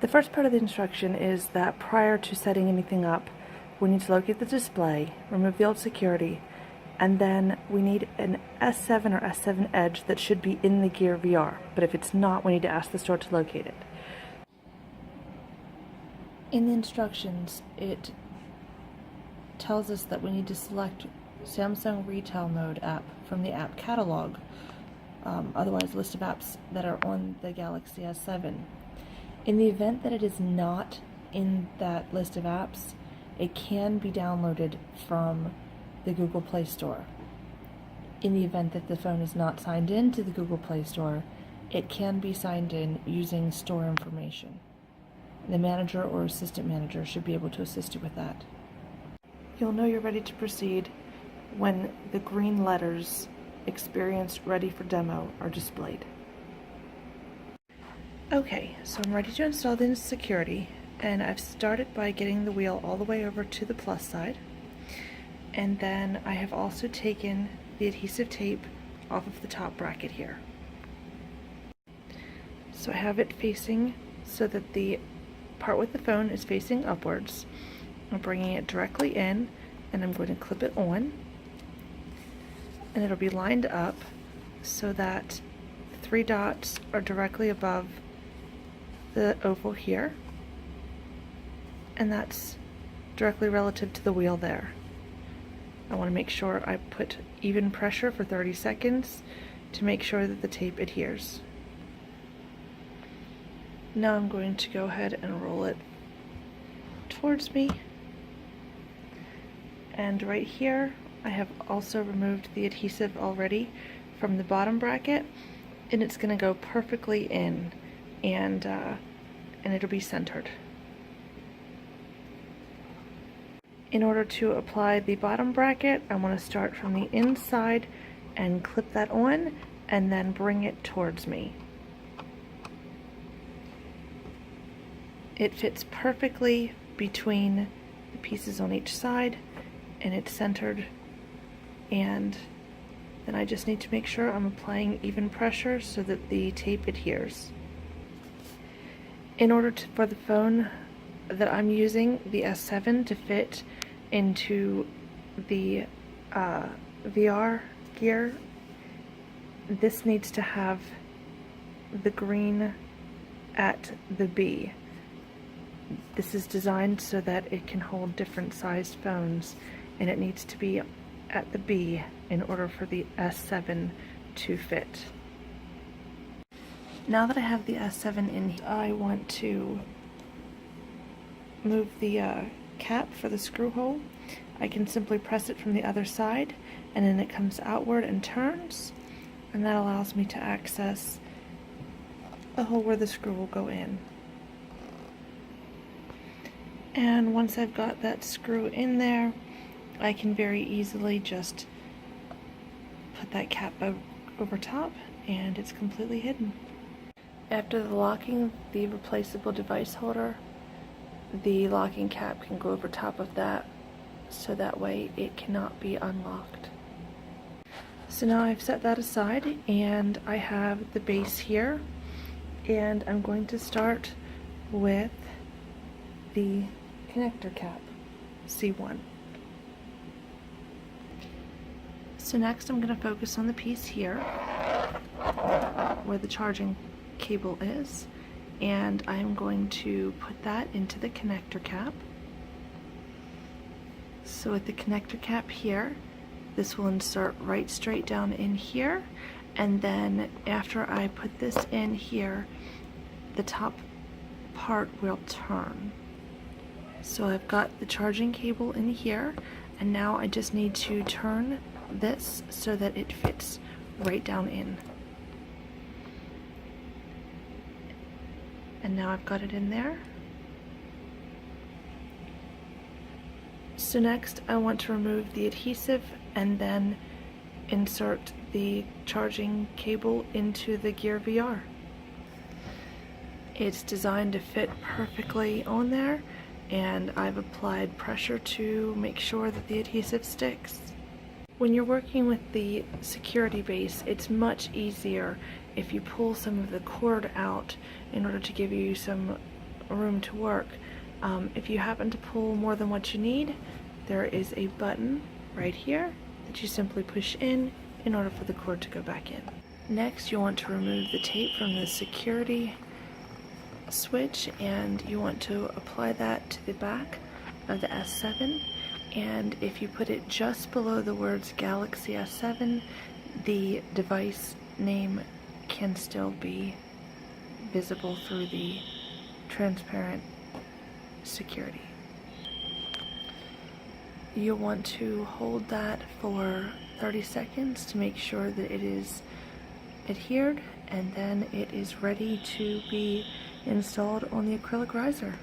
The first part of the instruction is that prior to setting anything up, we need to locate the display, remove the old security, and then we need an S7 or S7 Edge that should be in the Gear VR, but if it's not, we need to ask the store to locate it. In the instructions, it tells us that we need to select Samsung Retail Mode app from the app catalog, otherwise list of apps that are on the Galaxy S7. In the event that it is not in that list of apps, it can be downloaded from the Google Play Store. In the event that the phone is not signed in to the Google Play Store, it can be signed in using store information. The manager or assistant manager should be able to assist you with that. You'll know you're ready to proceed when the green letters "Experience Ready for Demo" are displayed. Okay, so I'm ready to install the security, and I've started by getting the wheel all the way over to the plus side, and then I have also taken the adhesive tape off of the top bracket here. So I have it facing so that the part with the phone is facing upwards. I'm bringing it directly in, and I'm going to clip it on, and it'll be lined up so that the 3 dots are directly above the oval here, and that's directly relative to the wheel there. I want to make sure I put even pressure for 30 seconds to make sure that the tape adheres. Now I'm going to go ahead and roll it towards me, and right here I have also removed the adhesive already from the bottom bracket, and it's going to go perfectly in, and it'll be centered. In order to apply the bottom bracket, I want to start from the inside and clip that on, and then bring it towards me. It fits perfectly between the pieces on each side, and it's centered, and then I just need to make sure I'm applying even pressure so that the tape adheres. In order for the phone that I'm using, the S7, to fit into the VR gear, this needs to have the green at the B. This is designed so that it can hold different sized phones, and it needs to be at the B in order for the S7 to fit. Now that I have the S7 in, I want to move the cap for the screw hole. I can simply press it from the other side, and then it comes outward and turns, and that allows me to access the hole where the screw will go in. And once I've got that screw in there, I can very easily just put that cap over top, and it's completely hidden. After the locking the replaceable device holder, the locking cap can go over top of that, so that way it cannot be unlocked. So now I've set that aside, and I have the base here, and I'm going to start with the connector cap, C1. So next I'm going to focus on the piece here where the charging cable is, and I'm going to put that into the connector cap. So with the connector cap here, this will insert right straight down in here, and then after I put this in here, the top part will turn. So I've got the charging cable in here, and now I just need to turn this so that it fits right down in. And now I've got it in there. So next I want to remove the adhesive and then insert the charging cable into the Gear VR. It's designed to fit perfectly on there, and I've applied pressure to make sure that the adhesive sticks. When you're working with the security base, it's much easier if you pull some of the cord out in order to give you some room to work. If you happen to pull more than what you need, there is a button right here that you simply push in order for the cord to go back in. Next, you want to remove the tape from the security switch, and you want to apply that to the back of the S7. And if you put it just below the words Galaxy S7, the device name can still be visible through the transparent security. You'll want to hold that for 30 seconds to make sure that it is adhered, and then it is ready to be installed on the acrylic riser.